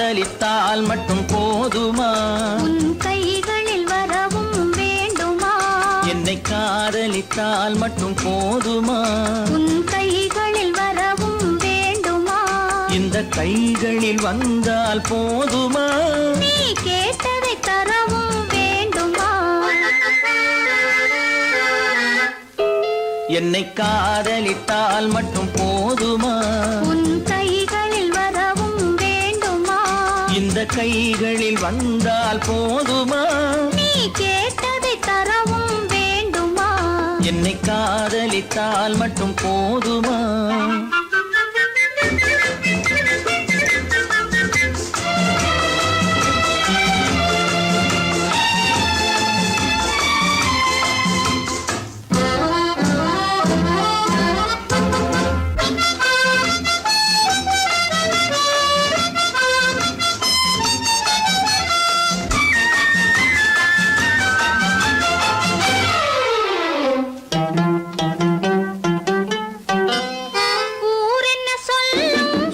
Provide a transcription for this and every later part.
காதலித்தால் மட்டும் போதுமா? உன் கைகளில் வரவும் வேண்டுமா? என்னை காதலித்தால் மட்டும் போதுமா? உன் கைகளில் வரவும் வேண்டுமா? இந்த கைகளில் வந்தால் போதுமா? நீ கேட்டதை தரவும் வேண்டுமா? என்னை காதலித்தால் மட்டும் போதுமா? உன் கைகளில் வரவும் வேண்டுமா? இந்த கைகளில் வந்தால் போதுமா? நீ கேட்டதை தரவும் வேண்டுமா? என்னை காதலித்தால் மட்டும் போதுமா?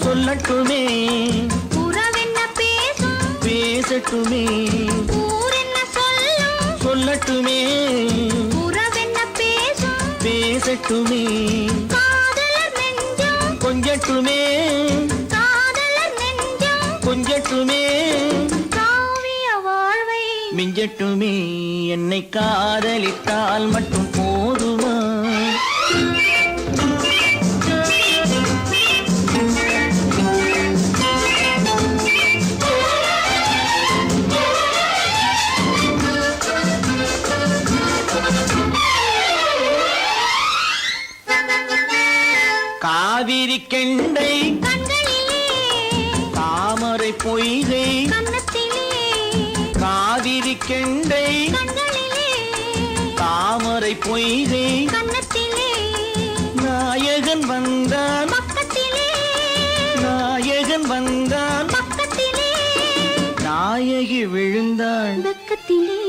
சொல்லட்டுமே உறவென்ன பேசும் பேசட்டுமே, ஊரென்ன சொல்லும் சொல்லட்டுமே உறவென்ன பேசும் பேசட்டுமே, காதலர் நெஞ்சம் கொஞ்சட்டுமே காதலர் நெஞ்சம் கொஞ்சட்டுமே, காவிய வாழ்வை மிஞ்சட்டுமே. என்னை காதலித்தால் மட்டும் போதுமா? காவிரி கெண்டை கண்களிலே தாமரை பொய்கை கன்னத்திலே காவிரி கெண்டை கண்களிலே தாமரை பொய்கை கன்னத்திலே நாயகன் வந்தான் பக்கத்திலே நாயகன் வந்தான் பக்கத்திலே நாயகி விழுந்தாள் பக்கத்திலே.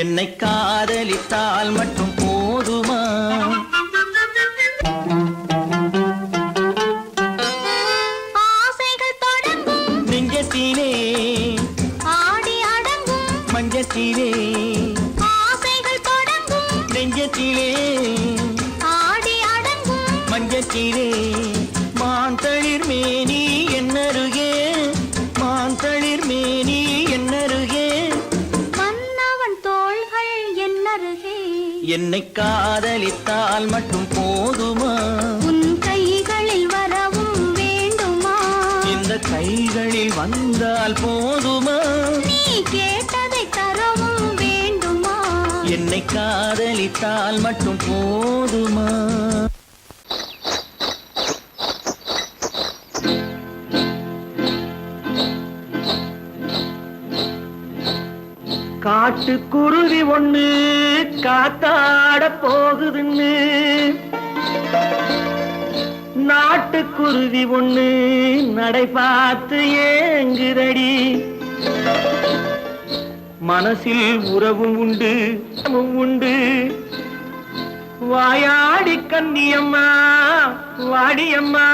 என்னை காதலித்தால் மட்டும் போதுமா? ஆசைகள் தொடங்கும் நெஞ்சத்திலே ஆடி அடங்கும் மஞ்சத்திலே ஆசைகள் தொடங்கும் நெஞ்சத்திலே ஆடி அடங்கும் மஞ்சத்திலே மாந்தளிர் மேனி என்னருகே மாந்தளிர் மேனி என்னருகே மன்னவன் தோள்கள் என்னருகே. என்னை காதலித்தால் மட்டும் போதுமா? உன் கைகளில் வரவும் வேண்டுமா? இந்த கைகளில் வந்தால் போதுமா? நீ கேட்டதை தரவும் வேண்டுமா? என்னை காதலித்தால் மட்டும் போதுமா? காட்டுக்குருவி ஒண்ணு காத்தாட போகுதுன்னு நாட்டுக்குருவி ஒண்ணு நடை பார்த்து ஏங்குதடி. மனசில் உறவும் உண்டு உண்டு வாயாடி கன்னியம்மா வாடியம்மா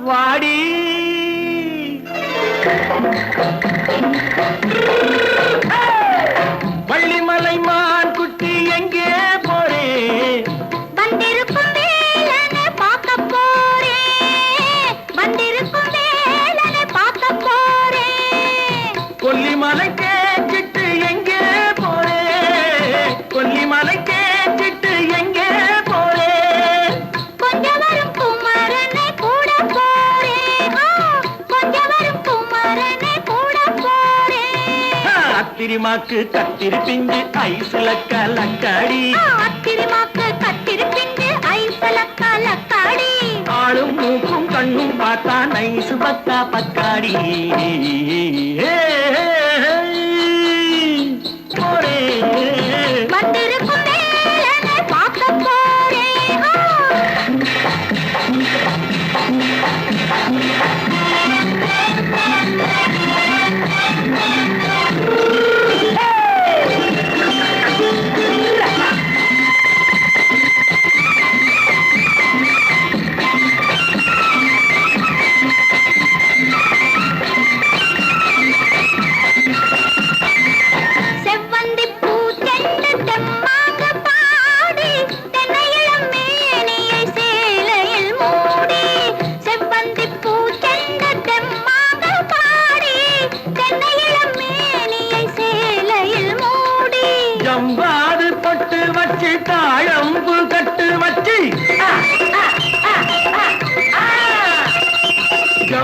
வாடி. வள்ளிமலை மான் குட்டி எங்கே போறே? வந்திருக்கும் வேலனை பார்க்க போறேன் வந்திருக்கும் வேலனை பார்க்க போறேன். கொல்லிமலை கேட்டுட்டு எங்கே போறே? கொல்லிமலை கேட்டுட்டு எங்கே போறே? கொஞ்சம் வரும் குமரனை கூட போறேன் கொஞ்சம் வரும் குமரனை கூட போறேன். அத்திரிமாக்கு கத்திரி பிஞ்சு ஐசுல கலக்காடி அத்திரிமாக்கு கத்திரி பிஞ்சு ஐசல கலக்காடி. ஆளும் மூக்கும் கண்ணும் பார்த்தா நைசு பத்தா பக்காடி. போரே வந்திருக்கும் வேலனை பார்க்க போறேன்.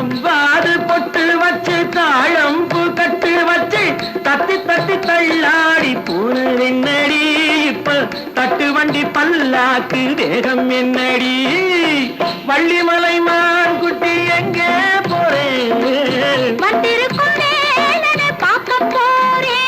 கவ்வாது பொட்டு வச்சு தாழம்பு கட்டு வச்சு தத்தி தத்தி தள்ளாடி பூனை என்னடி இப்ப தட்டு வண்டி பல்லாக்கு வேகம் என்னடி வள்ளிமலை மான் குட்டி எங்கே போறேன் வந்திருக்கும் வேலனை பார்க்க போறேன்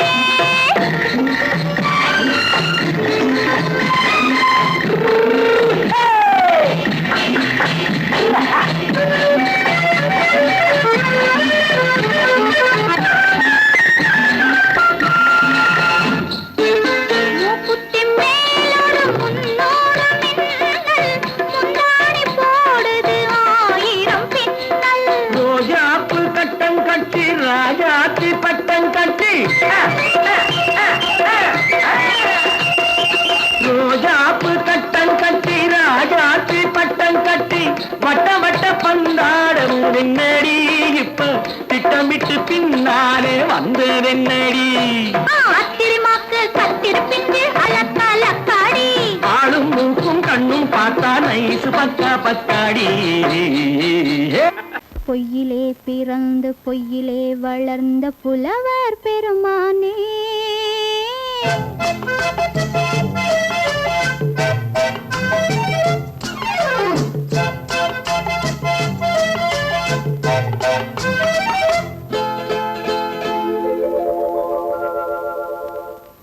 மூக்குத்தி மேலோடு முன்னோடு மின்னல் முந்தாடி போடுது ஆயிரம் பின்னல் ரோஜாப்பு கட்டம் கட்டி ராஜாத்தி பட்டம் கட்டி ரோஜாப்பு கட்டம் கட்டி ராஜாத்தி பட்டம் கட்டி வட்ட வட்ட பந்தாடம் வெண்ணடி இப்ப திட்டமிட்டு பின்னாலே வந்ததென்னடி ஆத்திரமாக்கு கத்திருப்பின்று அலக்காடி ஆளும் மூக்கும் கண்ணும் பார்த்தா நைசு பக்கா பக்காடி பொய்யிலே பிறந்து பொய்யிலே வளர்ந்த புலவர் பெருமானே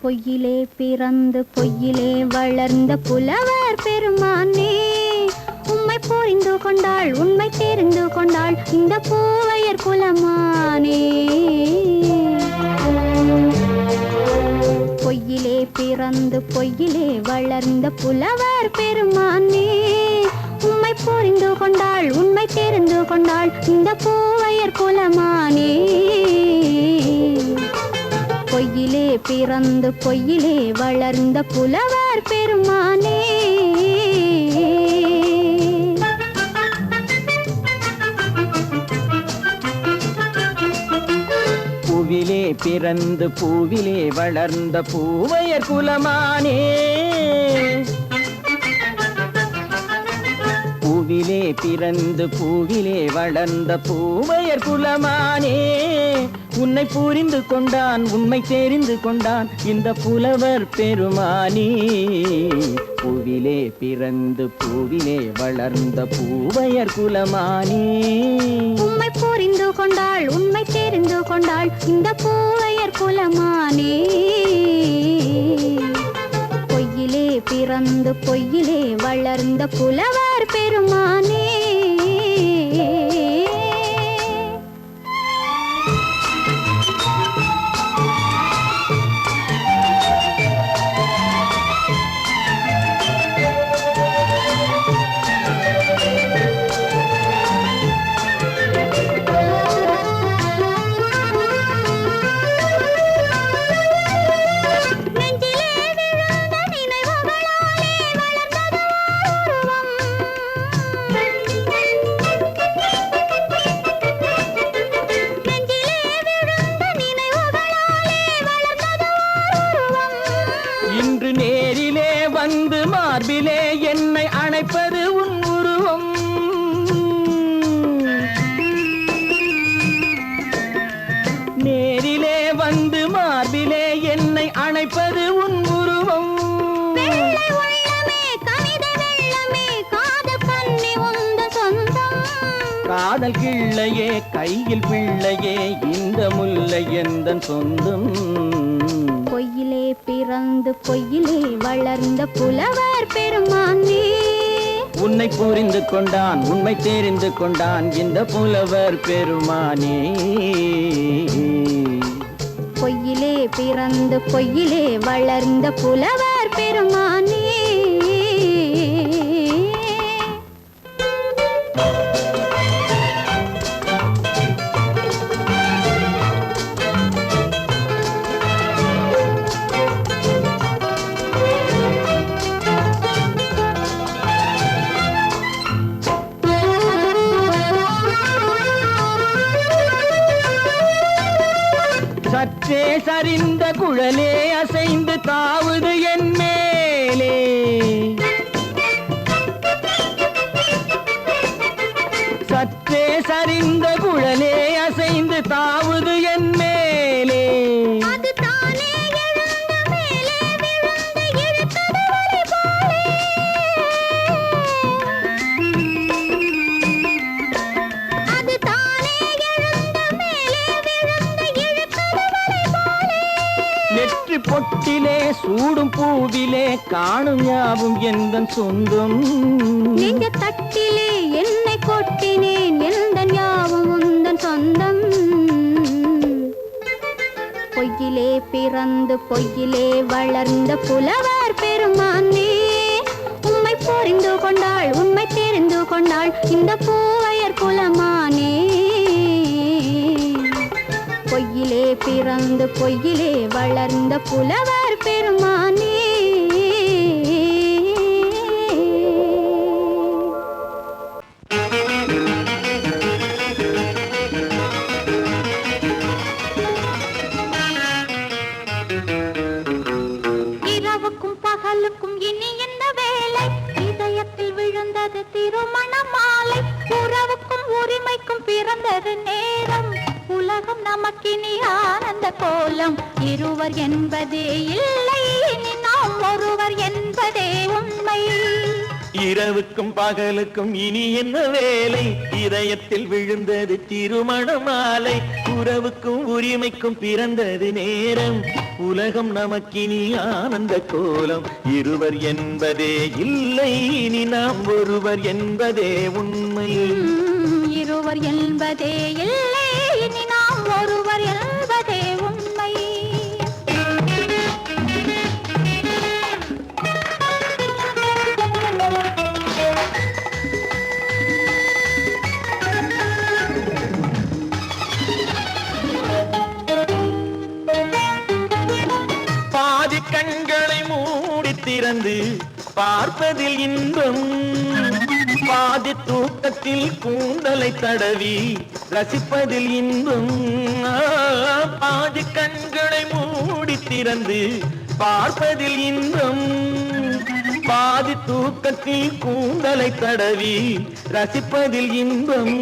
பொய்யிலே பிறந்து பொய்யிலே வளர்ந்த புலவர் பெருமானே உம்மை புரிந்து கொண்டாள் உண்மை தெரிந்து கொண்டாள் இந்த பூவையர் குலமானே பொய்யிலே பிறந்து பொய்யிலே வளர்ந்த புலவர் பெருமானே உம்மை புரிந்து கொண்டாள் உண்மை தெரிந்து கொண்டாள் இந்த பூவையர் குலமானே பொய்யிலே பிறந்து பொய்யிலே வளர்ந்த புலவர் பெருமானே பூவிலே பிறந்து பூவிலே வளர்ந்த பூவையர் குலமானே பூவிலே பிறந்து பூவிலே வளர்ந்த பூவையர் குலமானே உன்னை புரிந்து கொண்டான் உண்மை தெரிந்து கொண்டான் இந்த புலவர் பெருமானே பூவிலே பிறந்து பூவிலே வளர்ந்த பூவையர் குலமானே உம்மை புரிந்து கொண்டாள் உண்மை தெரிந்து கொண்டாள் இந்த பூவையர் குலமானே பொய்யிலே பிறந்து பொய்யிலே வளர்ந்த புலவர் பெருமானே இன்று நேரிலே வந்து மார்பிலே என்னை அணைப்பது உன் உருவம் நேரிலே வந்து மார்பிலே என்னை அணைப்பது உன் உருவம் காதல் கிள்ளையே கையில் பிள்ளையே இந்த முல்லை எந்தன் சொந்தம் பொய்யிலே பிறந்து பொய்யிலே வளர்ந்த புலவர் பெருமானே உன்னை புரிந்து கொண்டான் உண்மை தெரிந்து கொண்டான் இந்த புலவர் பெருமானே பொய்யிலே பிறந்து பொய்யிலே வளர்ந்த புலவர் பெருமானே சற்றே சரிந்த குழலே அசைந்து தாவுது என் மேலே சற்றே சரிந்த குழலே அசைந்து தாவுது என் மேலே. அது தானே எழுந்த மேலே விழுந்து இழுத்தது வலை போலே. அது தானே எழுந்த மேலே விழுந்து இழுத்தது வலை போலே. நெற்றி பொட்டிலே சூடும் பூவிலே காணும் யாவும் எந்தன் சொந்தம். நெஞ்ச தட்டிலே என்னை கொட்டினேன் எந்தன் யாவும் உந்தன் சொந்தம். பொய்யிலே பிறந்து பொய்யிலே வளர்ந்த புலவர் பெருமானே, உம்மை புரிந்து கொண்டாள் உண்மை தெரிந்து கொண்டாள் இந்த பூவையர் குலமானே. பொய்யிலே பிறந்து பொய்யிலே வளர்ந்த புலவர் பெருமானே. இரவுக்கும் பகலுக்கும் இனி என்ன வேலை, இதயத்தில் விழுந்தது திருமண மாலை. உறவுக்கும் உரிமைக்கும் பிறந்தது நேரம், உலகம் நமக்கினி ஆனந்த கோலம். இருவர் என்பதே இல்லை இனி நாம் ஒருவர் என்பதே உண்மை. இரவுக்கும் பகலுக்கும் இனி என்ன வேலை, இதயத்தில் விழுந்தது திருமண மாலை. உறவுக்கும் உரிமைக்கும் பிறந்தது நேரம், உலகம் நமக்கினி ஆனந்த கோலம். இருவர் என்பதே இல்லை இனி நாம் ஒருவர் என்பதே உண்மை. இருவர் என்பதே இல்லை இனி நாம் ஒருவர் என்பதே உண்மை. பாதி கண்களை மூடி திறந்து பார்ப்பதில் இன்பம், பாதி தூக்கத்தில் கூந்தலை தடவி ரசிப்பதில் இன்பம். பாதி கண்களை மூடி திறந்து பார்ப்பதில் இன்பம், பாதி தூக்கத்தில் கூந்தலை தடவி ரசிப்பதில் இன்பம்.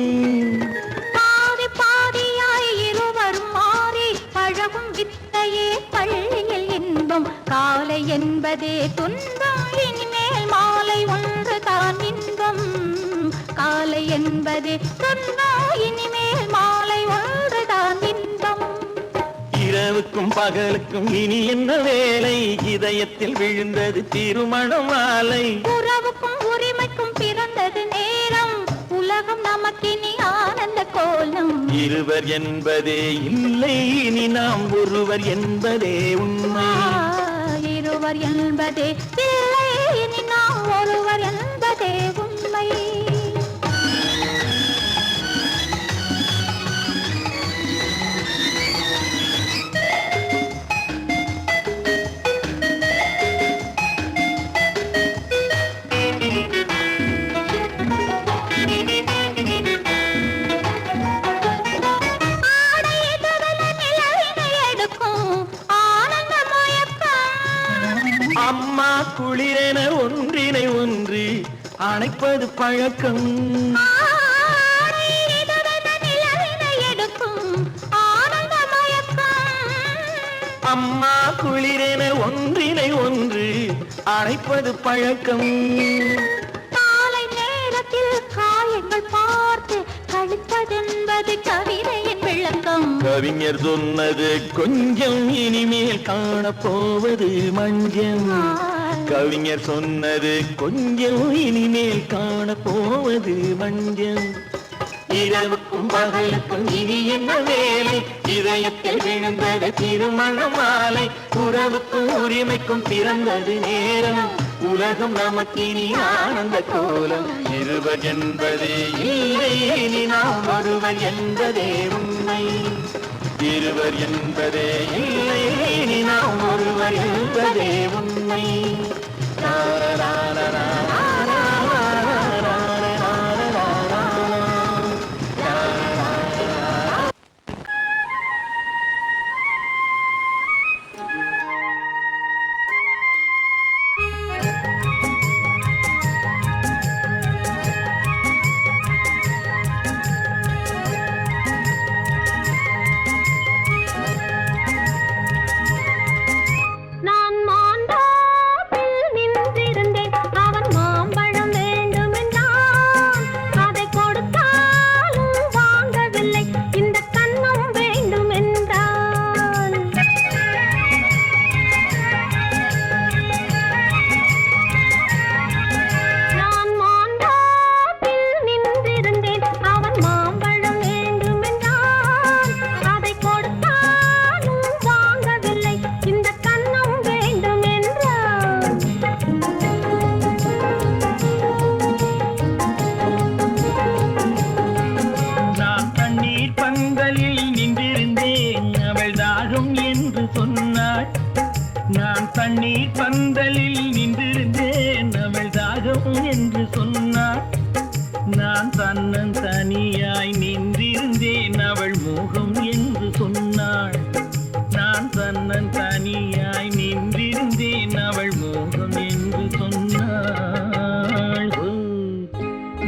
பாதி பாதியாய் இருவரும் மாறி பழகும் வித்தையே பள்ளியில் இன்பம். காலை என்பதே துன்பம், இனிமேல் மாலை ஒன்று தான் இன்பம். காலை என்பதே துன்பம், இனிமேல் மாலை ஒன்று தான் இன்பம். இரவுக்கும் பகலுக்கும் இனி என்ன வேலை, இதயத்தில் விழுந்தது திருமண மாலை. உறவுக்கும் உரிமைக்கும் பிறந்தது நேரம், உலகம் நமக்கினி ஆனந்த கோலம். இருவர் என்பதே இல்லை இனி நாம் ஒருவர் என்பதே உண்மை. இருவர் என்பதே இல்லை இனி நாம் ஒருவர் என்பதே உண்மை. அம்மா குளிரென ஒன்றினை ஒன்று அணைப்பது பழக்கம். அம்மா குளிரென ஒன்றினை ஒன்று அணைப்பது பழக்கம். காலை நேரத்தில் காயங்கள் பார்த்து கழிப்பதென்பது கவிதையின் விளக்கம். கவிஞர் சொன்னது கொஞ்சம் இனிமேல் காணப்போவது மஞ்சள். கவிஞர் சொன்னது கொஞ்சம் இனிமேல் காணப்போவது மஞ்சள். இரவுக்கும் பகலுக்கும் இனி என்ன வேலை, இதயத்தில் விழுந்தது திருமண மாலை. உறவுக்கும் உரிமைக்கும் பிறந்தது நேரம், உலகம் நமக்கினி ஆனந்த கோலம். இருவர் என்பதே இல்லை இனி நாம் ஒருவர் என்பதே உண்மை. இருவர் என்பதே இல்லை இனி நாம் ஒருவர் என்பதே உண்மை. தண்ணீர் பந்தலில் நின்றிருந்தேன் அவள் தாகம் என்று சொன்னாள். நான் தன்னன் தனியாய் நின்றிருந்தேன் அவள் மோகம் என்று சொன்னாள். நான் தன்னன் தனியாய் நின்றிருந்தேன் அவள் மோகம் என்று சொன்னாள்.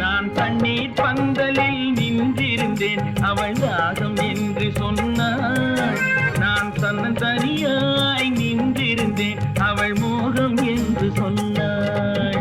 நான் தண்ணீர் பந்தலில் நின்றிருந்தேன் அவள் தாகம் என்று சொன்னாள். நான் தன்னன் தனியாய் நின்றிருந்தேன் அவள் மோகம் என்று சொன்னாள்.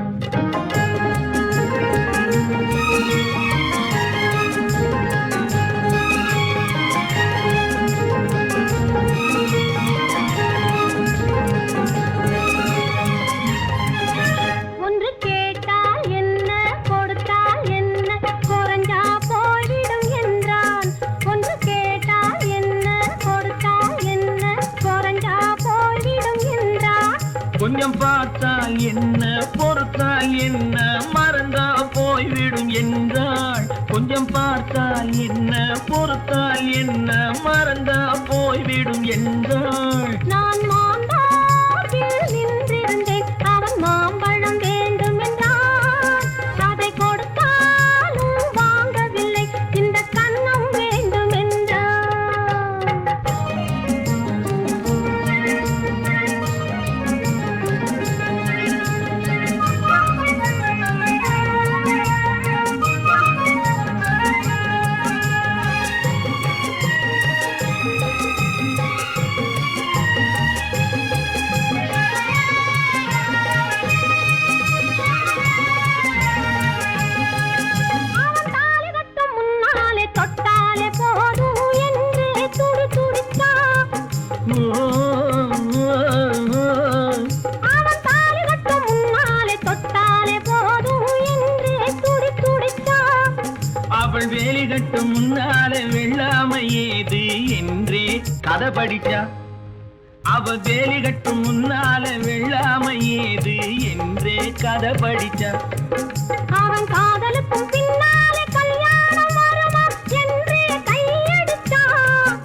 ஒன்று கேட்டால் என்ன கொடுத்தால் என்ன குறைஞ்சா போய்விடும் என்றான். ஒன்று கேட்டால் என்ன கொடுத்தால் என்ன குறைஞ்சா போய்விடும் என்றான். கொஞ்சம் பார்த்தால் என்ன பொறுத்தால் என்ன மறந்தா போய்விடும் என்றாள். கொஞ்சம் பார்த்தால் என்ன பொறுத்தால் என்ன மறந்தா போய்விடும் என்றாள். நான் மாந்தாப்பில் நின்றிருந்தேன் அவன் மாம்பழம் வேண்டும் என்றான். அதை கொடுத்தாலும் வாங்கவில்லை இந்த கன்னம் வேண்டும் என்றான். அவன் தாலி கட்டும் முன்னாலே தொட்டாலே போதும் என்று துடி துடித்தான். அவன் தாலி கட்டும் முன்னாலே தொட்டாலே போதும் என்று துடி துடித்தான். அவள் வேலி கட்டும் முன்னாலே வெள்ளாமை ஏது என்றே கதை படிச்சா. அவள் வேலி கட்டும் முன்னாலே வெள்ளாமை ஏது என்றே கதை படிச்சா. அவன் காதலுக்கும் பின்னாலே கல்யாணம் வருமா என்று கையடித்தான்.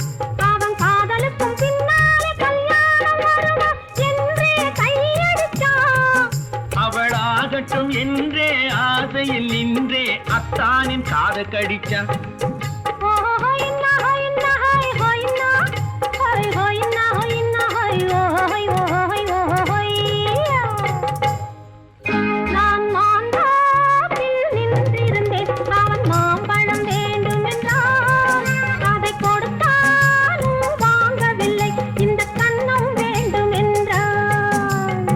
அவன் காதலுக்கும் பின்னாலே கல்யாணம் வருமா என்று கையடித்தான். அவள் ஆகட்டும் என்றே ஆசையில் நின்றே அத்தானின் காதை கடிச்சா. நான் மாந்தாப்பில் நின்றிருந்தேன் அவன் மாம்பழம் வேண்டும் என்றான். அதை கொடுத்தாலும் வாங்கவில்லை இந்த கன்னம் வேண்டும் என்றான்.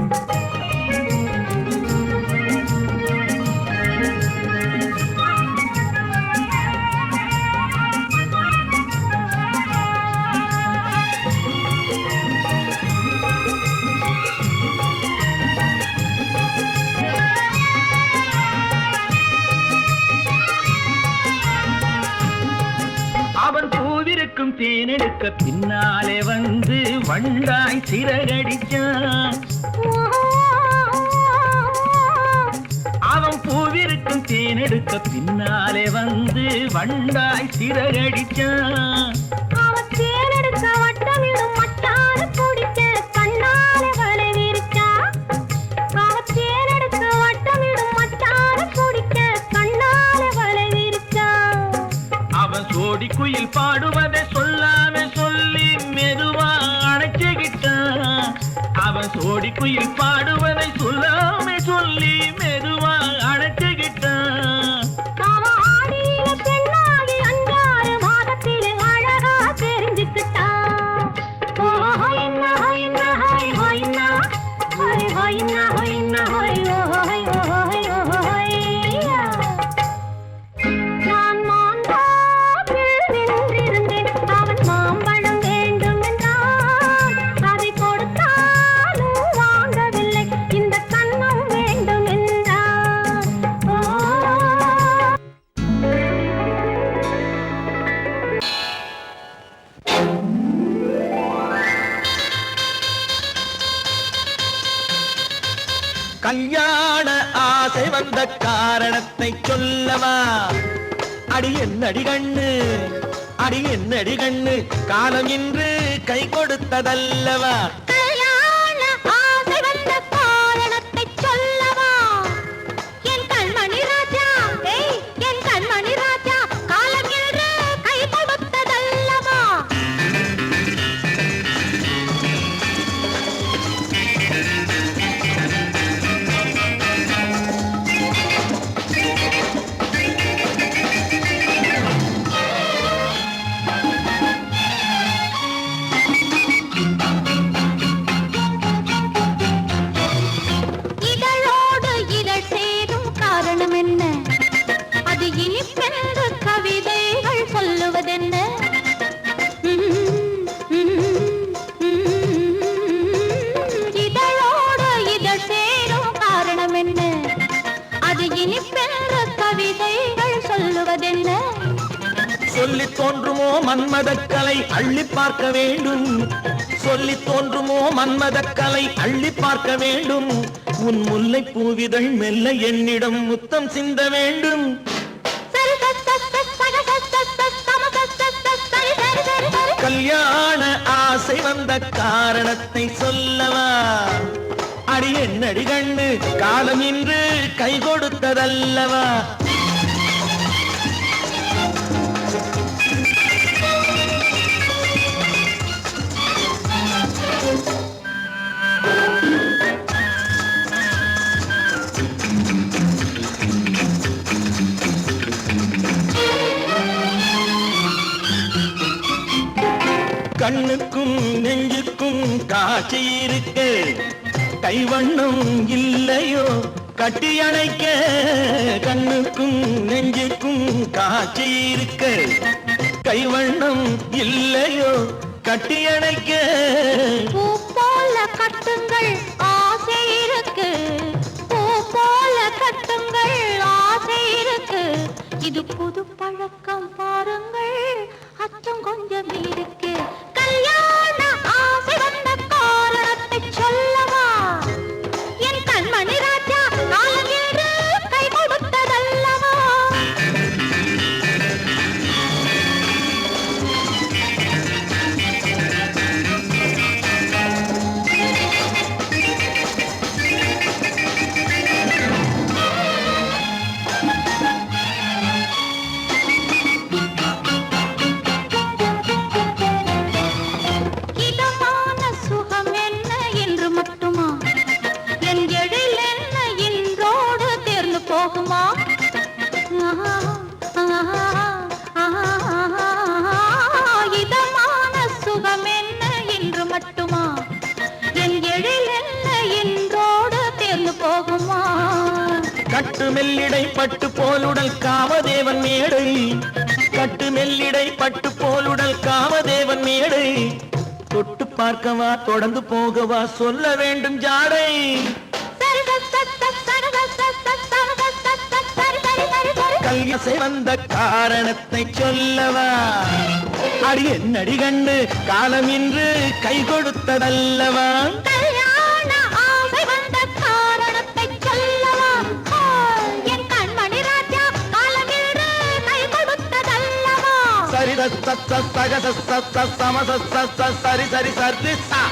அவன் பூவிருக்கும் தேனெடுக்க பின்னாலே வந்து வண்டாய் சிறகடிச்சான். அவன் பூவிருக்கும் தேனெடுக்க பின்னாலே வந்து வண்டாய் சிறகடிச்சான். அவன் தேனெடுக்க வட்டமிடும் மட்டாறு குடிக்க கண்ணாலே வலை விரிச்சா. அவன் தேனெடுக்க வட்டமிடும் மட்டாறு குடிக்க கண்ணாலே வலை விரிச்சா. அவன் சோடி குயில் பாடுவதை சொல்லாம சொல்லி மெதுவா அணைச்சுக்கிட்டான். அவன் சோடி குயில் பாடுவதை சொல்லாம சொல்லி மெதுவா அணைச்சுக்கிட்டான். அவன் ஆடியில பெண்ணாகி 5-6 மாதத்திலே அழகா தெரிஞ்சுக்கிட்டான். ஹொய்னா ஹொய்னா ஹொய் ஹொய்னா ஹொய் ஹொய்னா ஹொய்னா ஹொய் ஹொய் ஹொய் ஹொய்யா. நான் மாந்தாப்பில் நின்றிருந்தேன் அவன் மாம்பழம் வேண்டும் என்றான். அதை கொடுத்தாலும் வாங்கவில்லை இந்த கன்னம் வேண்டும் என்றான். கல்யாண ஆசை வந்த காரணத்தை சொல்லவா? அடி என்னடி கண்ணு, அடி என்னடி கண்ணு, காலம் இன்று கை கொடுத்ததல்லவா? கல்யாண ஆசை சொல்லி தோன்றுமோ மன்மதக்கலை அள்ளி பார்க்க வேண்டும், சொல்லி தோன்றுமோ மன்மதக்கலை அள்ளி பார்க்க வேண்டும். உன் முல்லை பூவிதழ் மெல்ல என்னிடம் முத்தம் சிந்த வேண்டும். கல்யாண ஆசை வந்த காரணத்தை சொல்லவா? அடி என்னடி கண்ணு காலம் இன்று கை கொடுத்ததல்லவா? கண்ணுக்கும் நெஞ்சுக்கும் காட்சி இருக்கு, கைவண்ணம் இல்லையோ கட்டி அணைக்க. கண்ணுக்கும் நெஞ்சுக்கும் காட்சி இருக்கு, கைவண்ணம் இல்லையோ கட்டி அணைக்க. பூ போல கட்டுங்கள் ஆசை இருக்கு, பூ போல கட்டுங்கள் ஆசை இருக்கு. இது புது பழக்கம் பாருங்கள், அச்சம் கொஞ்சம் இருக்கு. கல்யாண ஆசை வந்த காரணத்தை சொல்லவா? என் கண்மணி ராஜா காலம் என்று கை கொடுத்ததல்லவா? இதமான சுகம் என்ன என்று மட்டுமா? என் எழில் என்ன என்றோடு தேர்ந்து போகுமா? கட்டு மெல்லிடை பட்டு போலுடல் காமதேவன் மேடை, கட்டு மெல்லிடை பட்டு போலுடல் காமதேவன் மேடை. தொட்டு பார்க்கவா தொடர்ந்து போகவா சொல்ல வேண்டும் ஜாடை. கல்யாணம் வந்த காரணத்தை சொல்லவா? அடி என்னடி கண்டு காலம் இன்று கை கொடுத்ததல்லவா? கல்யாண ஆசை வந்த காரணத்தை சொல்லவா? என் கண்மணி ராஜா காலம் என்று கை கொடுத்ததல்லவா? சரி சம சரி சரி சரி சா.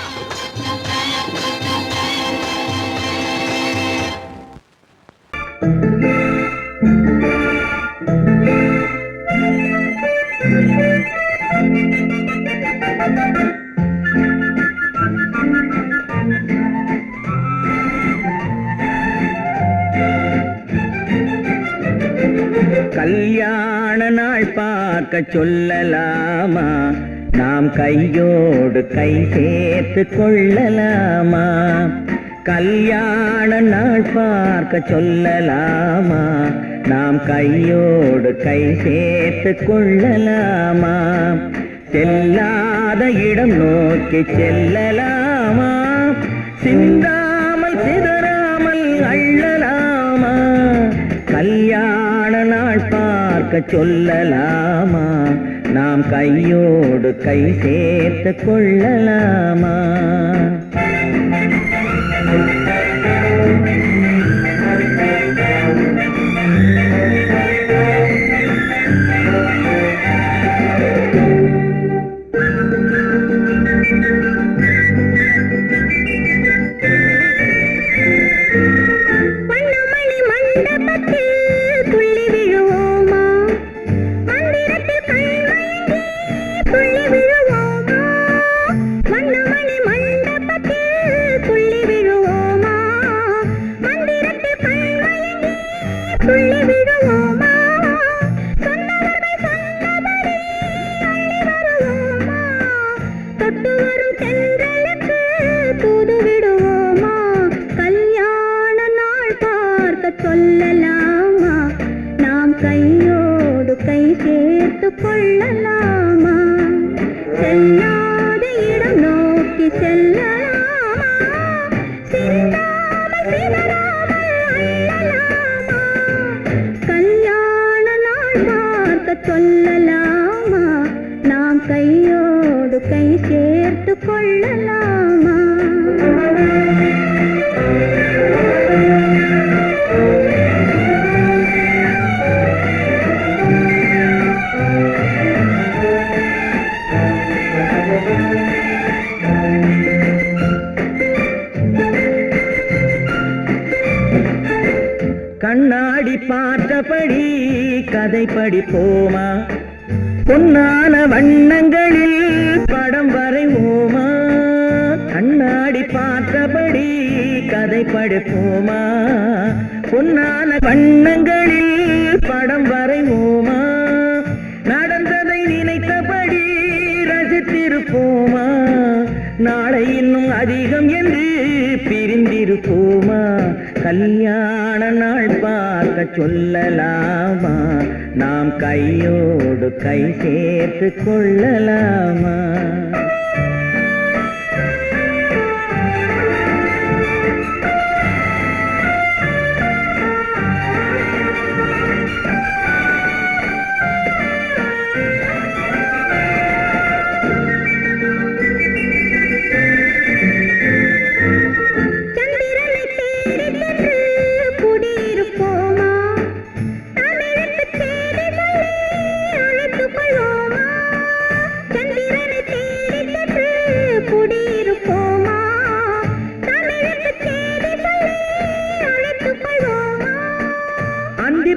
கல்யாண நாள் பார்க்க சொல்லலாமா? நாம் கையோடு கை சேர்த்து கொள்ளலாமா? கல்யாண நாள் பார்க்க சொல்லலாமா? நாம் கையோடு கை சேர்த்து கொள்ளலாமா? செல்லாத இடம் நோக்கி செல்லலாமா? சிந்தாமல் சிதறாமல் அள்ளலாமா? கல்யாண நாள் பார்க்க சொல்லலாமா? நாம் கையோடு கை சேர்த்து கொள்ளலாமா? சொல்லலாமா? நாம் கையோடு கை சேர்த்து கொள்ளலாமா? செல்லாத இடம் நோக்கி செல்லலாமா? சிந்தாமல் சிதறாமல் அள்ளலாமா? கல்யாண நாள் பார்க்க சொல்லலாமா? கை சேர்த்து கொள்ளலாமா? கண்ணாடி பார்த்தபடி கதை படிப்போமா? பொன்னான வண்ணங்களில் படம் வரைவோமா? கண்ணாடி பார்த்தபடி கதை படிப்போமா? பொன்னான வண்ணங்களில் படம் வரைவோமா? நடந்ததை நினைத்தபடி ரசித்திருப்போமா? நாளை இன்னும் அதிகம் என்று பிரிந்திருப்போமா? கல்யாண நாள் பார்க்க சொல்லலாமா? நாம் கையோடு கை சேர்த்து கொள்ளலாமா?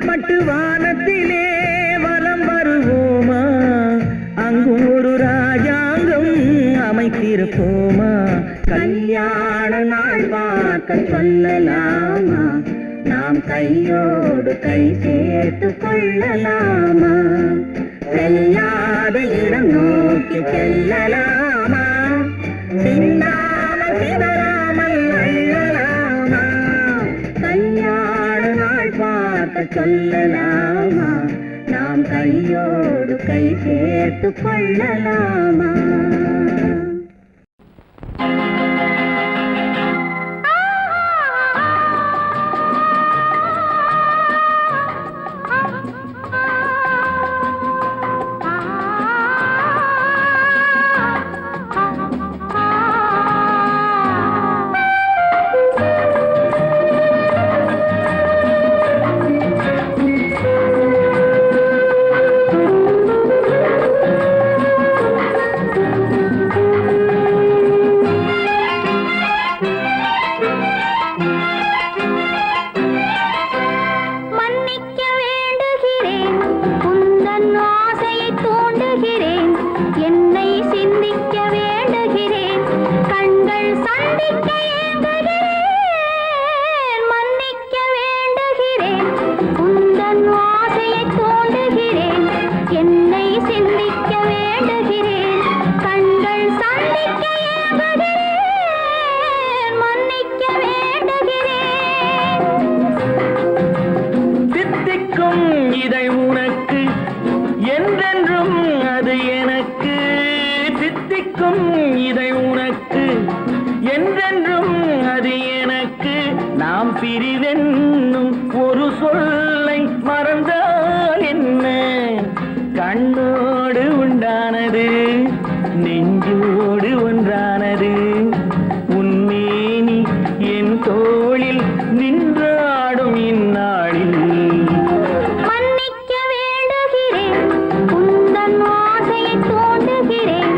பட்டு வானத்திலே வலம் வருவோமா? அங்கும் ஒரு ராஜாங்கம் அமைத்திருப்போமா? கல்யாண நாள் பார்க்க சொல்லலாமா? நாம் கையோடு கை சேர்த்து கொள்ளலாமா? செல்லாத இடம் நோக்கி செல்லலாமா? சின்னாமல் சிதறாமல் அள்ளலாமா? கல்யாண நாள் பார்க்க சொல்லலாமா? நாம் கையோடு கை சேர்த்து கொள்ளலாமா? பிரிவென்னும் ஒரு சொல்லை மறந்தால் என்ன? கண்ணோடு உண்டானது நெஞ்சோடு ஒன்றானது. உன்மேனி என் தோளில் நின்றாடும் இந்நாளில் மன்னிக்க வேண்டுகிறேன், உந்தன் ஆசையை தோண்டுகிறேன்,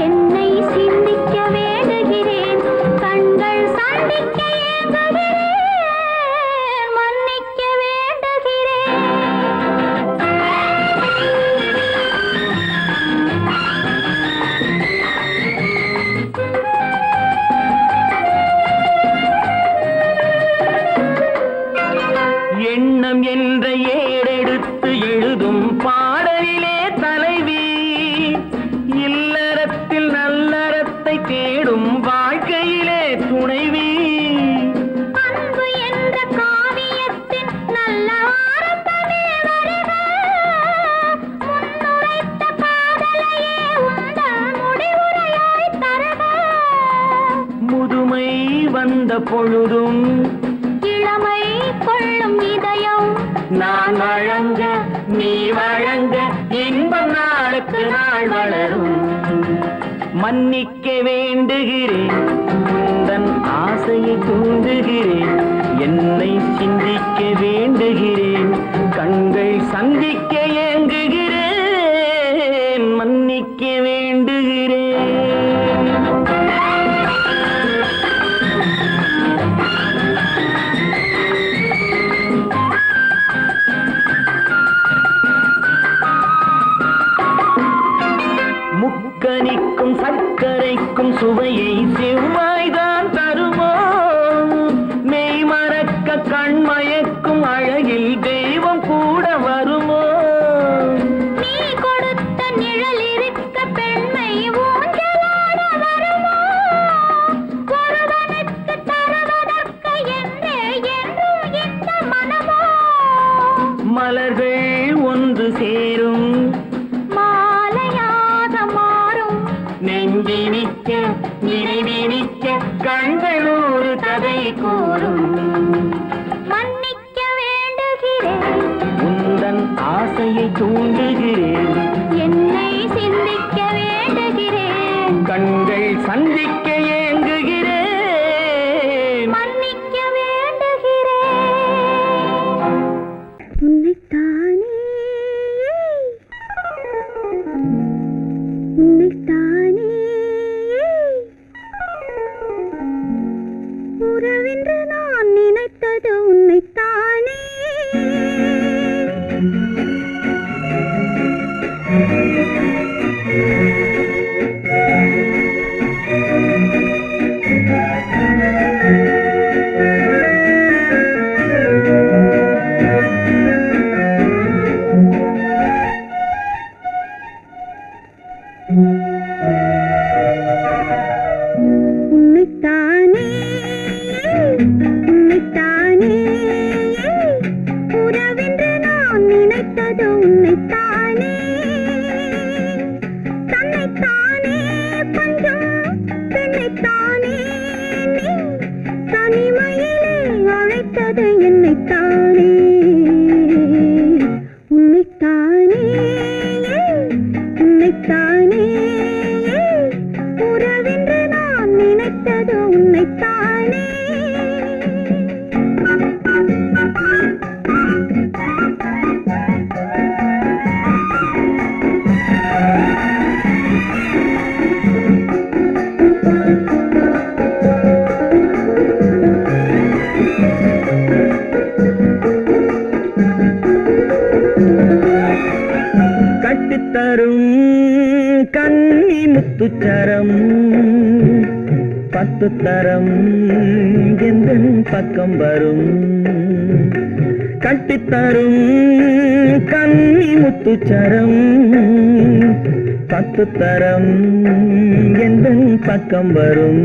என்னை சிந்திக்க வேண்டுகிறேன், கண்கள் சந்திக்க ஏங்குகிறேன், மன்னிக்க வேண்டுகிறேன். எண்ணம் என்ற ஏடெடுத்து எழுதும் பாடலிலே தலைவி, இல்லறத்தில் நல்லறத்தை தேடும் வாழ்க்கையிலே துணைவி. அன்பு என்ற காவியத்தின் நல்ல ஆரம்பமே வருக, முன்னுரைத்த காதலையே உந்தன் முடிவுரையாய் தருக. முதுமை வந்த பொழுதும் இளமை கொள்ளும் இதயம் நான் வழங்க நீ வழங்க இன்பம் நாளுக்கு நாள் வளரும். மன்னிக்க வேண்டுகிறேன், உந்தன் ஆசையை தூண்டுகிறேன், என்னை சிந்திக்க வேண்டுகிறேன், கண்கள் சந்திக்க ஏங்குகிறேன், மன்னிக்க வேண்டுகிறேன். முக்கனிக்கும் சர்க்கரைக்கும் சுவையை செவ்வாய்தான் தருமோ, மெய் மறக்க கண்மயக்கும் அழகில் தெய்வம் கூட வருமோ. நீ கொடுத்த நிழல் இருக்க பெண்மை ஊஞ்சலாட வருமோ, ஒருவனுக்கு தருவதற்கு என்றே என்றும் இந்த மனமோ. மலர்கள் ஒன்று சேரும் நெஞ்சினிக்க நினைவினிக்க கண்கள் ஒரு கதை கூறும். மன்னிக்க வேண்டுகிறேன், உந்தன் ஆசையை தூண்டுகிறேன், என்னை சிந்திக்க வேண்டுகிறேன், கண்கள் சந்திக்க ஏங்குகிறேன், மன்னிக்க வேண்டுகிறேன். உன்னைத்தானே உன்னைத்தானே உறவென்று நான் நினைத்தது உன்னைத்தானே. உன்னைத்தானே உன்னைத்தானே உறவென்று நான் நினைத்தது உன்னைத்தானே. தன்னைத்தானே பஞ்சம் பெண்ணைத்தானே நீ தனிமையிலே அழைத்தது என்னைத்தானே. உன்னைத்தானே உன்னைத்தானே உறவென்று நான் நினைத்தது உன்னைத்தானே. கட்டித்தரும் கன்னி முத்துச்சரம் 10 தரம் எந்தன் பக்கம் வரும். கட்டித்தரும் கன்னி முத்துச்சரம் 10 தரம் எந்தன் பக்கம் வரும்.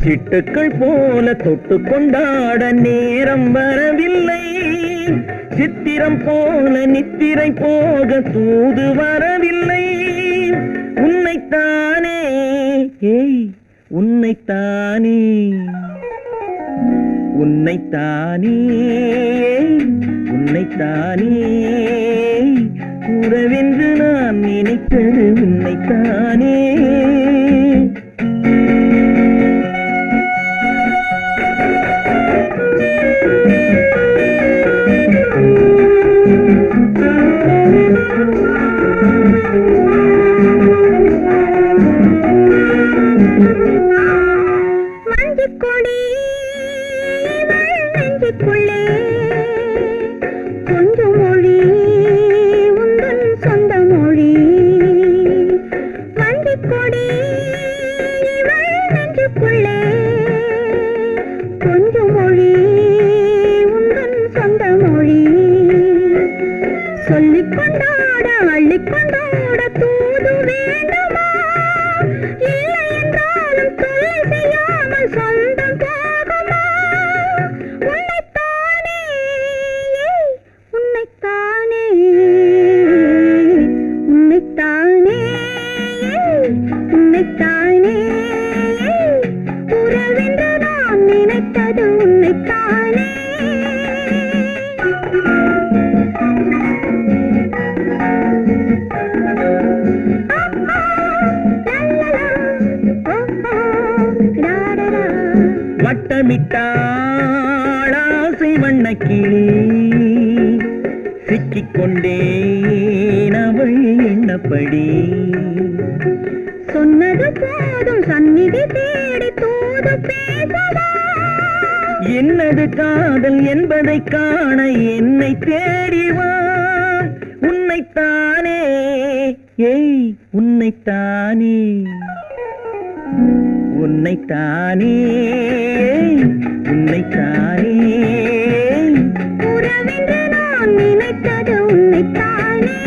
சிட்டுக்கள் போல தொட்டு கொண்டாட நேரம் வரவில்லை, சித்திரம் போல நித்திரை போக தூது வரவில்லை. உன்னைத்தானே ஏய் உன்னைத்தானே உன்னைத்தானே உன்னைத்தானே உறவென்று நான் நினைத்தது உன்னைத்தானே. மஞ்சக்கொடி நெஞ்சுக்குள்ளே கொஞ்சம் மொழி உந்தன் சொந்த மொழி. மஞ்சக்கொடி நெஞ்சுக்குள்ளே கொஞ்சம் மொழி உந்தன் சொந்த மொழி. சொல்லிக் கொண்டாட அள்ளிக்கொண்டாட தூது வேண்டுமா, இல்லை என்றாலும் தொல்லை செய்யாமல் சொந்தம் போகுமா. உன்னைத்தானே உன்னைத்தானே உன்னைத்தானே உன்னைத்தானே உறவென்று நான் நினைத்தது உன்னைத்தானே. முத்தமிட்டாள் ஆசை வண்ணக்கிளி சிக்கிக்கொண்டேன் அவள் எண்ணப்படி சொன்னது போதும் சந்நிதி தேடி தூது பேசவா என்னது காதல் என்பதை காண என்னை தேடிவா உன்னைத்தானே ஏய் உன்னைத்தானே உன்னைத்தானே ஏய் உன்னைத்தானே உறவென்று நான் நினைத்தது உன்னைத்தானே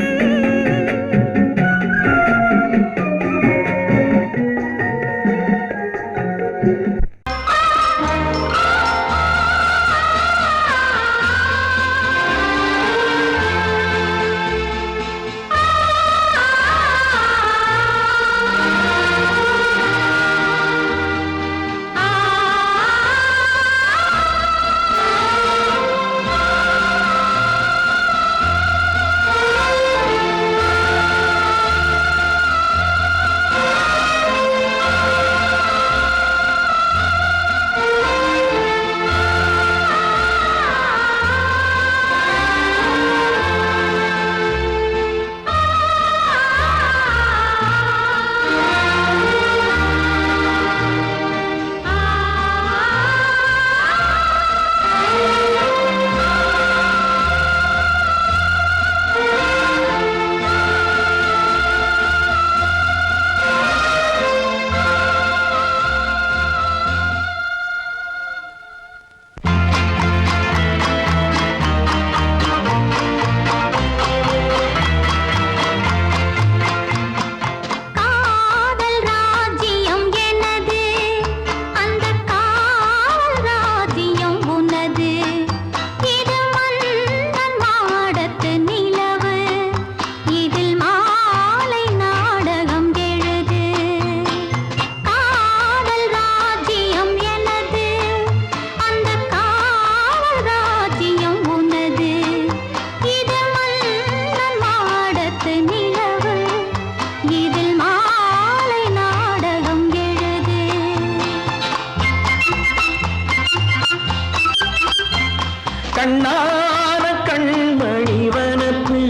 கண்ணான கண்மணி வனப்பு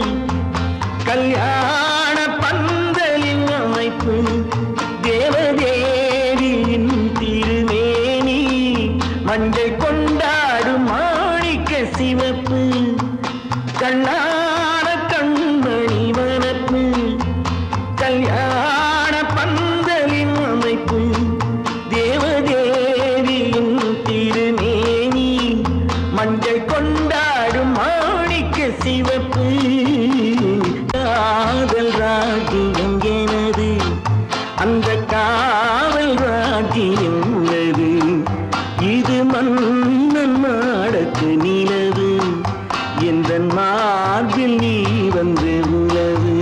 கல்யாண பந்தலின் அமைப்பு தேவதேவியின் திருமேனி மஞ்சள் கொண்டாடும் மாணிக்க சிவப்பு கண்ணான கண்மணி வனப்பு கல்யாண பந்தலின் அமைப்பு தேவதேவியின் திருமேனி மஞ்சள் கொண்டாடும் மாணிக்க சிவப்பு காதல் ராஜ்யம் எனது அந்த காவல் ராஜ்யம் உள்ளது இது மன்னன் மாடத்து நிலவு எந்த மார்பில் நீ வந்து உலவு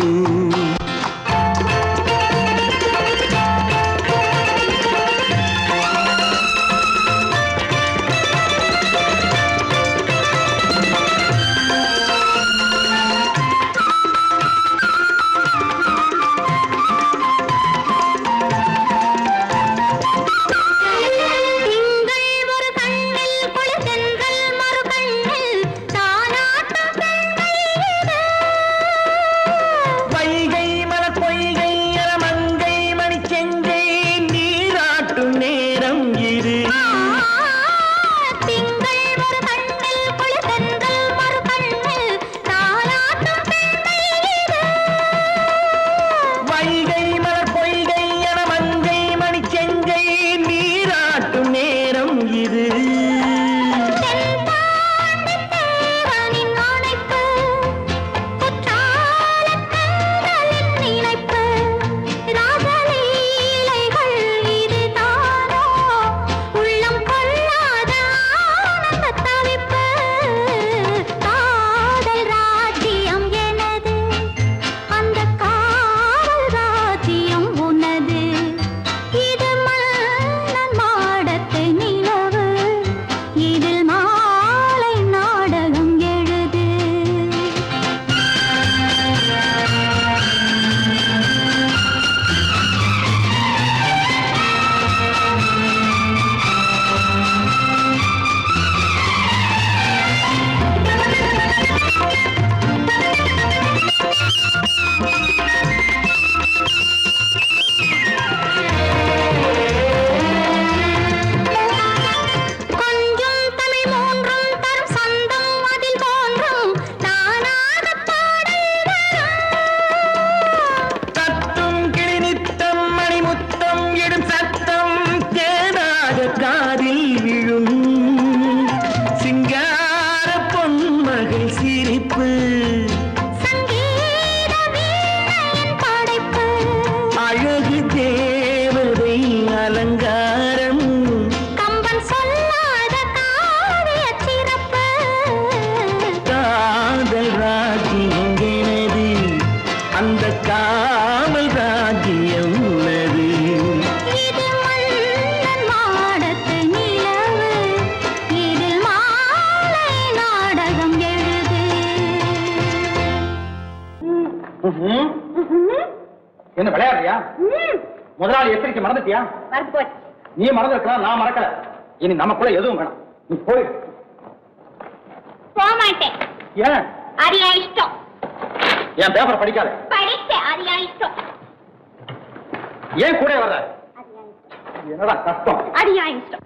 காமல் ராஜ்யம் உள்ளது. இது மன்னன் மாடத்து நிலவு, இதில் மாலை நாடகம் எழுது. என்ன விளையாடுறியா? முதலாளி எச்சரிக்கை மறந்துட்டியா? மறந்து போச்சு. நீ மறந்துருக்கலாம், நான் மறக்கல. இனி நமக்குள்ள எதுவும் வேணாம், நீ போய். போக மாட்டேன். ஏன்? அது என் இஷ்டம். என் பேப்பர் படிக்காத. படித்தேன், அது என் இஷ்டம். ஏன் கூட வர்ற? என்னடா கஷ்டம்? அது என் இஷ்டம்.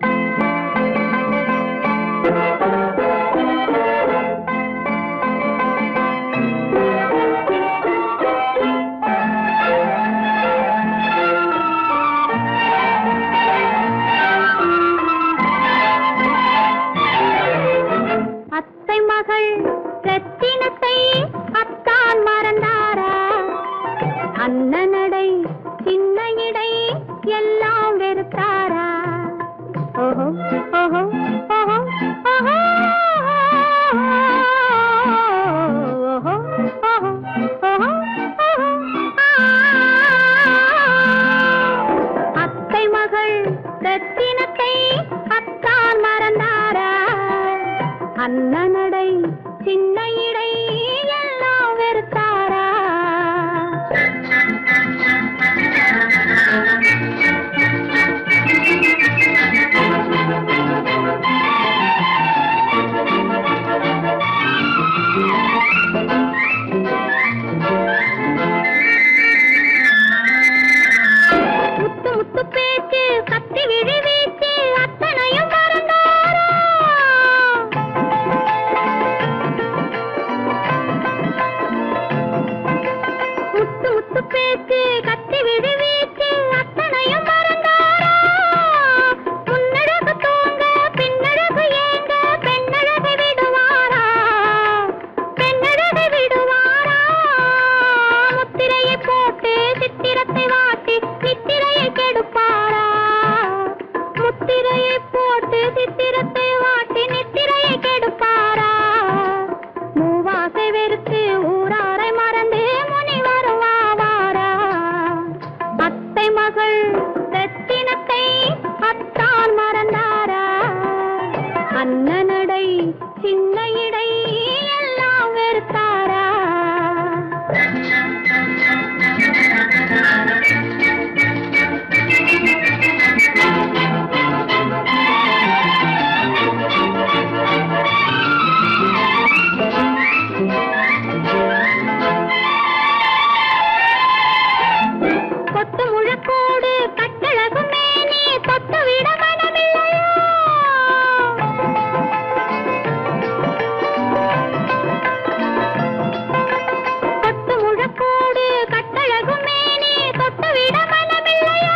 அத்தை மகள் ரத்தினத்தை அத்தான் மறந்தாரா? அண்ணனடை சின்ன இடை எல்லாம் வெறுத்தாரா? ஓஹோ ஓஹோ ஓஹோ ஓஹோ ஓஹோ ஓஹோ ஓஹோ. அத்தை மகள் ரத்தினத்தை அத்தான் மறந்தாரா? அண்ணனடை சின்ன இடை எல்லாம் வெறுத்தாரா? முத்து முத்து பேச்சு கத்தி விழி வீச்சு அத்தனையும் மறந்தாரா? முத்து முத்து பேச்சு கத்தி விழி வீச்சு அத்தனையும் மறந்தாரா? முன்னழகு தூங்க பின்னழகு ஏங்க பெண்ணழகு விடுவாரா? பெண்ணழகு விடுவாரா? முத்திரையை போட்டு சித்திரத்தை வாட்டி நித்திரையை கெடுப்பாரா? முத்திரையை போட்டு சித்திரத்தை வாட்டி நித்திரையை கெடுப்பாரா? மூவாசை வெறுத்து ஊராரை மறந்து முனி வருவாரா? அத்தை மகள் ரத்தினத்தை அத்தான் மறந்தாரா? அண்ணனடை சின்ன இடை எல்லாம் வெறுத்தாரா? கொத்து முழக்கோடு கட்டழகு மேனி தொட்டு விட மனமில்லையோ? கொத்து முழக்கோடு கட்டழகு மேனி தொட்டு விட மனமில்லையோ?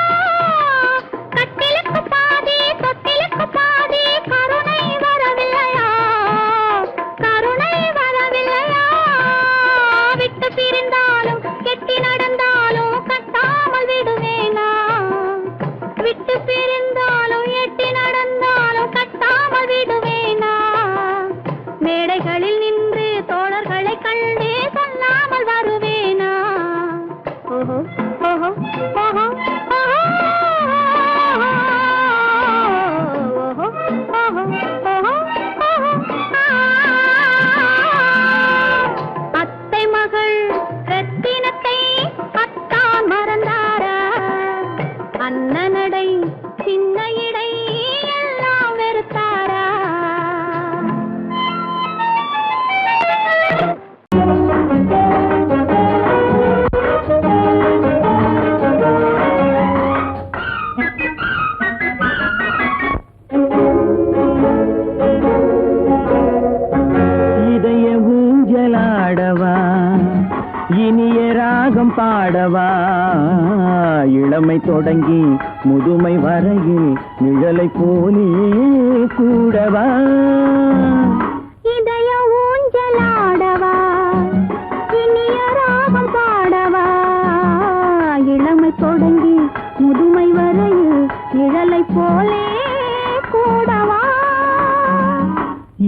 கட்டிலுக்கு பாதி தொட்டிலுக்கு பாதி கருணை வரவில்லையா? கருணை வரவில்லையா? விட்டு பிரிந்தாலும் கெட்டி நடந்தாலும் கட்டாமல் விடுவேனா? விட்டு பிரிந்தாலும் எட்டி நடந்தாலும் கட்டாமல் விடுவேனா? மேடைகளில் நின்று தோழர்களை கண்டு சொல்லாமல் வருவேனா? ஓஹோ ஓஹோ ஓஹோ ஓஹோ ஓஹோ ஓஹோ ஓஹோ. அத்தை மகள் ரத்தினத்தை அத்தான் மறந்தாரா? அண்ணனடை சின்ன இடை எல்லாம் வெறுத்தாரா? இதய ஊஞ்சலாடவா, இனிய ராகம் பாடவா, இளமை தொடங்கி முதுமை வரையில் நிழலை போலே கூடவா. இதய ஊஞ்சலாடவா, இனிய ராகம் பாடவா, இளமை தொடங்கி முதுமை வரையில் நிழலை போலே கூடவா.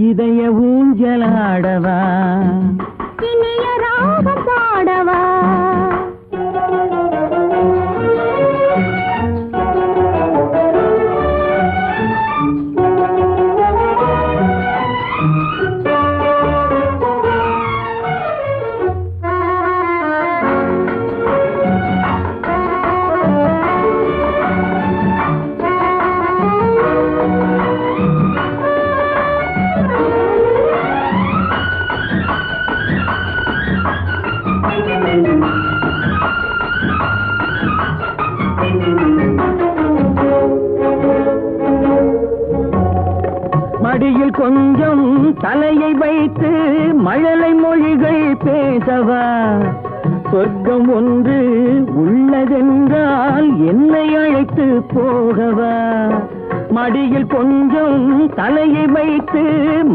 இதய ஊஞ்சலாடவா, இனிய ராகம் பாடவா. சொர்க்கம் ஒன்று உள்ளதென்றால் என்னை அழைத்து போகவா, மடியில் கொஞ்சம் தலையை வைத்து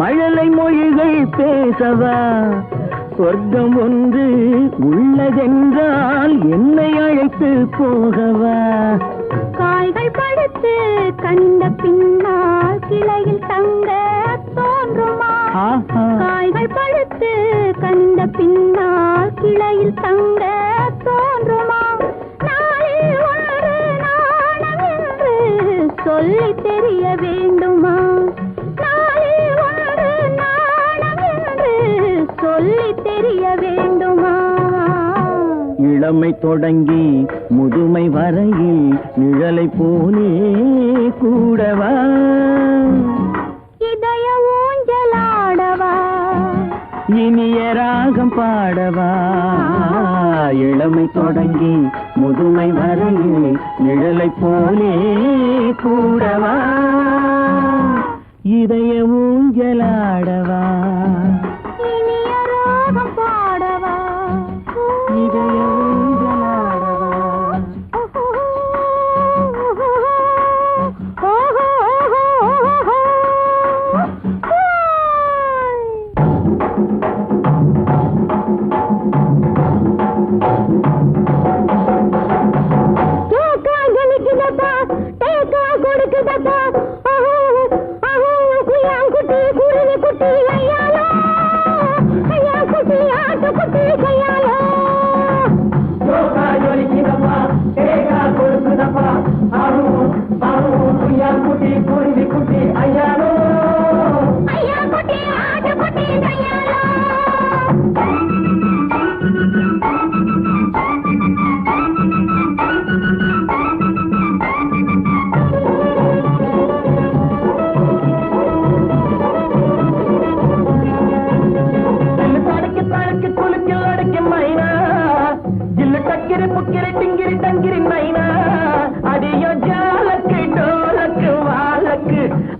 மழலை மொழிகள் பேசவா. சொர்க்கம் ஒன்று உள்ளதென்றால் என்னை அழைத்து போகவா. காய்கள் படுத்து கண்ட பின்னால் கிளையில் தங்க தோன்றுமா? காய்கள் படுத்து கண்ட பின்னால் கிளையில் தங்க தோன்றுமா? நாளில் ஒரு நாணம் என்று சொல்லி தெரிய வேண்டுமா? நாளில் ஒரு நாணம் என்று சொல்லி தெரிய வேண்டுமா? இளமை தொடங்கி முதுமை வரையில் நிழலை போலே கூடவா, இதய ஊஞ்சலாடவா, இனிய ராகம் பாடவா. இளமை தொடங்கி முதுமை வரையில் நிழலை போலே கூடவா, இதய ஊஞ்சலாடவா, இனிய ராகம் பாடவா, இதய ஊஞ்சலாடவா.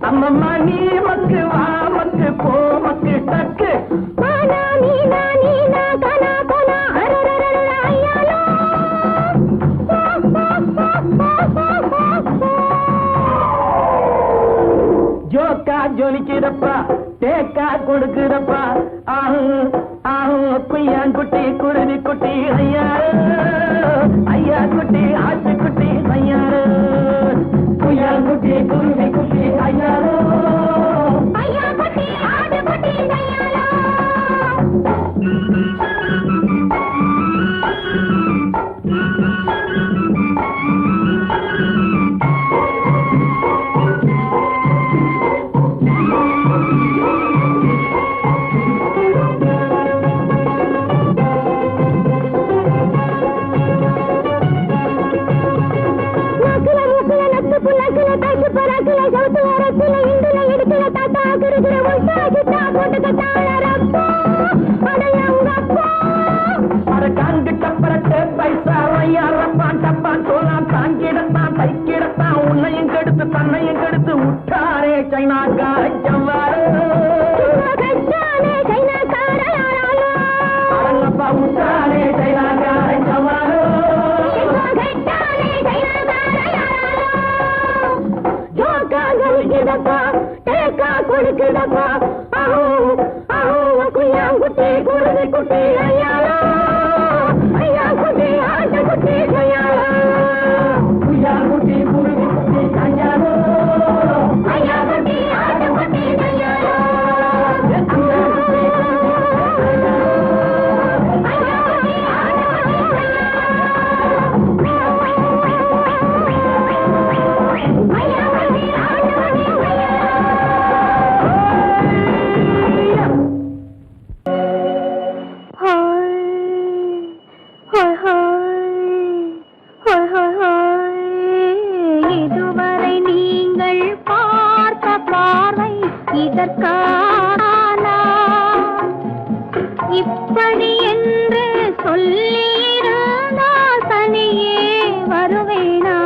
அம்மம்மா நீ மக்கு வா மக்கு போ மக்கு டக்கு. ஜோக்கா ஜொலிக்குதப்பா, தேக்கா கொடுக்குதப்பா, ஆஹு ஆஹு குய்யாங்குட்டி குருவி குட்டி ஐயாரு, ஐயா குட்டி ஆட்டு குட்டி ஐயாரு, குய்யாங்குட்டி குருவி குட்டி ஐயாரு, ஐயா குட்டி ஆட்டு குட்டி ஐயாரு. உன்னையும் கெடுத்து தன்னையும் கெடுத்து உட்டாரே சைனாக்கார ஜவ்வாறு, அடங்கப்பா உட்டாரே சைனாக்கார ஜவ்வாறு. ஜோக்கா ஜொலிக்குதப்பா, தேக்கா கொடுக்குதப்பா, ஆஹோ ஆஹோ குய்யாங்குட்டி குருவி குட்டி ஐயாரா, ஐயா குட்டி ஆட்டு குட்டி ஐயாரா, குய்யாங்குட்டி குருவி குட்டி ஐயாரோ, ஐயா குட்டி ஆட்டு குட்டி ஐயாரா, ஐயா குட்டி இதுவரை நீங்கள் பார்த்த பார்வை இதற்கான இப்படி என்று சொல்லியிருந்தால் தனியே வருவேனா?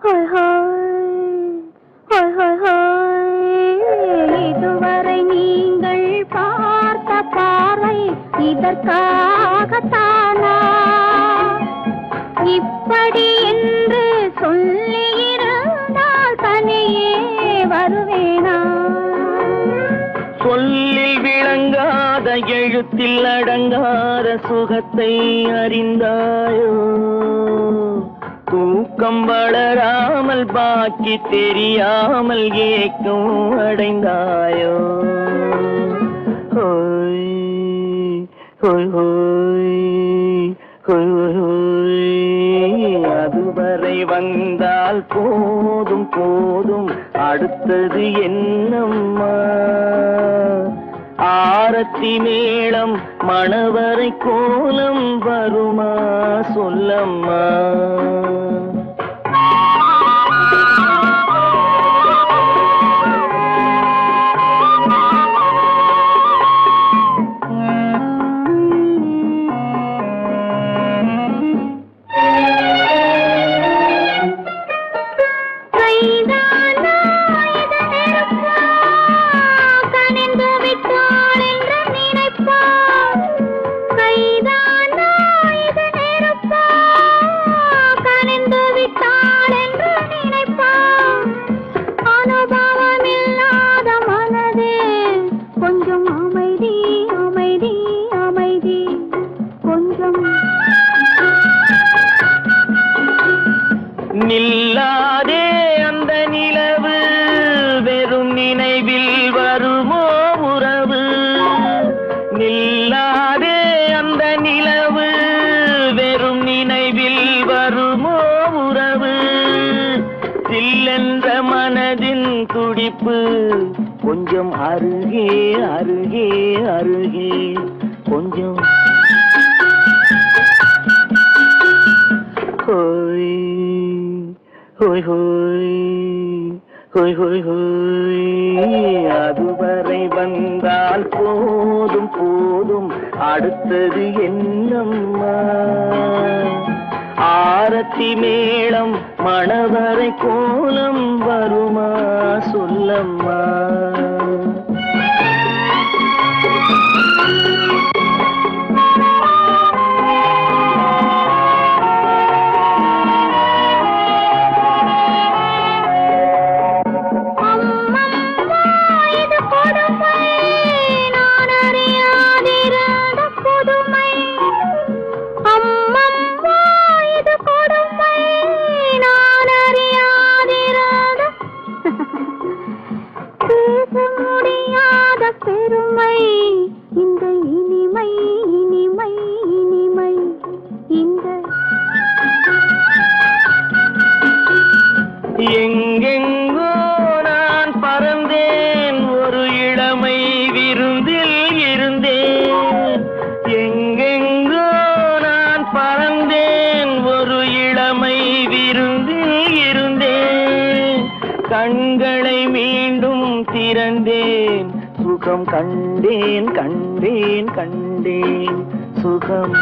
Hi hi hi hi hi இதற்காகத்தானா இப்படி என்று சொல்லியிருந்தால் தனியே வருவேனா? சொல்லில் விளங்காத எழுத்தில் அடங்காத சுகத்தை அறிந்தாயோ? தூக்கம் வளராமல் பாக்கி தெரியாமல் ஏக்கம் அடைந்தாயோ? ஹோய் ஹோய் ஹோய் ஹோய் ஹோய். அதுவரை வந்தால் போதும் போதும், அடுத்தது என்னம்மா? ஆரத்தி மேளம் மணவரை கோலம் வருமா சொல்லம்மா? நில்லாதே அந்த நிலவு, வெறும் நினைவில் வருமோ உறவு? நில்லாதே அந்த நிலவு, வெறும் நினைவில் வருமோ உறவு? சில்லென்ற மனதின் துடிப்பு கொஞ்சம் அருகே அருகே அருகே கொஞ்சம். ஹோய் ஹோய் ஹோய் ஹோய் ஹோய் ஹோய். அதுவரை வந்தால் போதும் போதும், அடுத்தது என்னம்மா? ஆரத்தி மேளம் மணவரை கோலம் வருமா சொல்லம்மா? பெருமை இந்த இனிமை இனிமை இனிமை இந்த. எங்கெங்கோ நான் பறந்தேன், ஒரு இளமை விருந்தில் இருந்தேன். எங்கெங்கோ நான் பறந்தேன், ஒரு இளமை விருந்தில் இருந்தேன். கண்களை மீண்டும் திறந்தேன், சுகம் கண்டேன் கண்டேன் கண்டேன் சுகம்.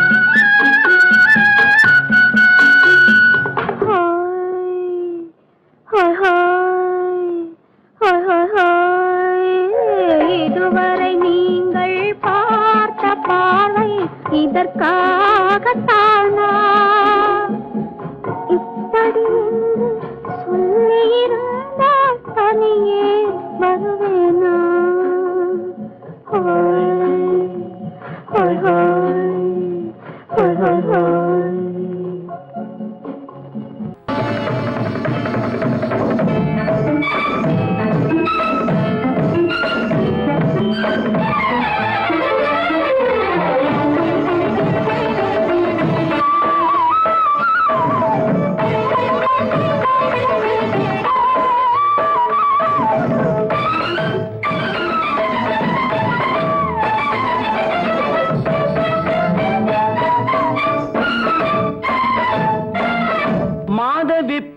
இதுவரை நீங்கள் பார்த்த பார்வை இதற்காகத்தானா இப்படி சொல்லியிருந்தால் தனியே வருவேனா?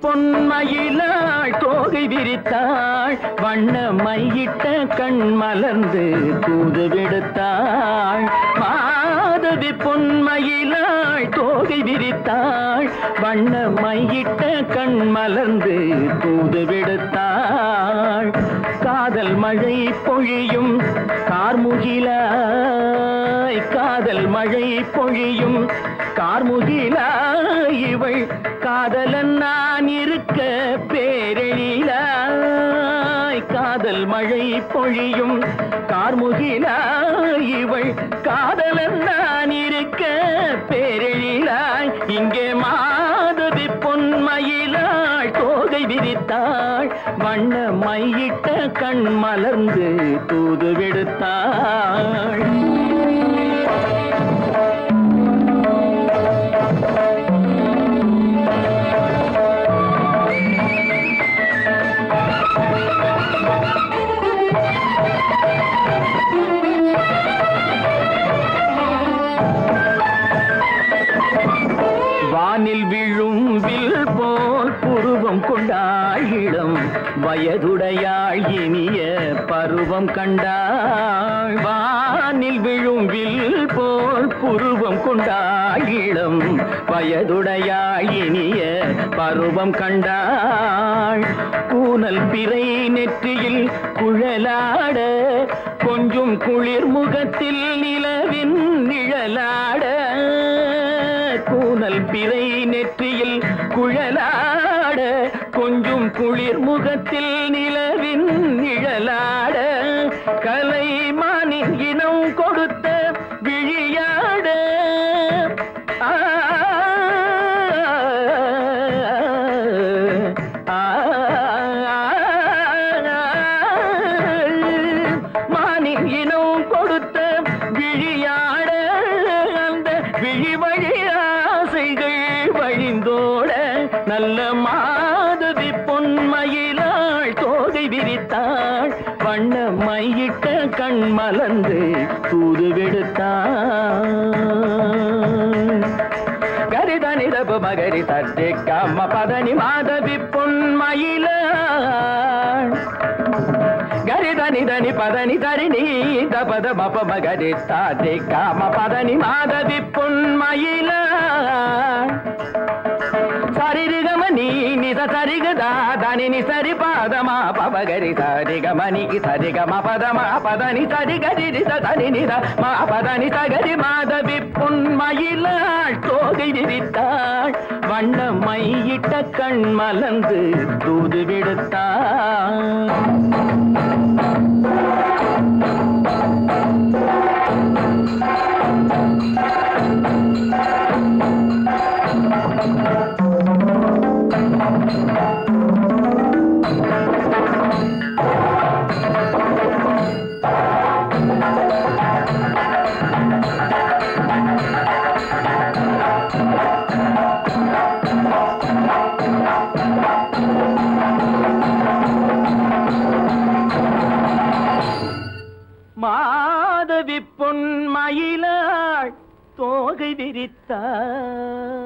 பொன்மயிலாள் தோகை விரித்தாள், வண்ண மையிட்ட கண் மலர்ந்து தூது விடுத்தாள். மாதவி பொன்மயிலாள் தோகை விரித்தாள், வண்ண மையிட்ட கண் மலர்ந்து தூது விடுத்தாள். காதல் மழை பொழியும் கார்முகிலாய், காதல் காதல் மழை பொழியும் கார்முகிலா இவள் காதலன் நான் இருக்க பேரெழிலாய் காதல் மழை பொழியும் கார்முகிலா இவள் காதலன் நான் இருக்க பேரெழிலாய் இங்கே மாதவி பொன்மயிலாள் தோகை விரித்தாள் வண்ண மையிட்ட கண் மலர்ந்து தூது விடுத்தாள் வானில் விழும் வில் போல் புருவம் கொண்டாள் இளம் வயதுடையாள் இனிய பருவம் கண்டாள் வானில் விழும் வில் போல் புருவம் கொண்டாள் இளம் வயதுடையாள் இனிய பருவம் கண்டாள் கூனல் பிறை நெற்றியில் குழலாட கொஞ்சம் குளிர் முகத்தில் நிலவின் நிழலாட கூனல் பிறை நெற்றியில் குழலாட கொஞ்சம் குளிர் முகத்தில் நிலவின் நிழலாட கலைமானின் இனம் கொடுத்த விழியாட மானின் இனம் கொடுத்த விழியாட அந்த விழி வழி ஆசைகள் வழிந்தோட நல்ல மாதவி பொன்மயிலாள் தோகை விரித்தாள் வண்ண மையிட்ட கண் மலர்ந்து தூது விடுத்தாள் கரிதனி தபு மகரி தட்டி கம்ம பதனி மாதவி பொன்மயிலாள் கரிதனி தனி பதனி தரிணி தபத மப மகரி தாட்டி காம பதனி மாதவி பொன்மயிலாள் சரிகமணி நித சரிகதா தனி நி சரி பாதமா பவகரி சரிகமணி சரிகம பதமா பதனி சரிகரி தனி நித மா பதனி சகரி மாதவி பொன்மயிலாள் தோகை விரித்தாள் வண்ண மையிட்ட கண் மலர்ந்து தூது விடுத்தாள் மாதவி பொன்மயிலாள் தோகை விரித்தாள்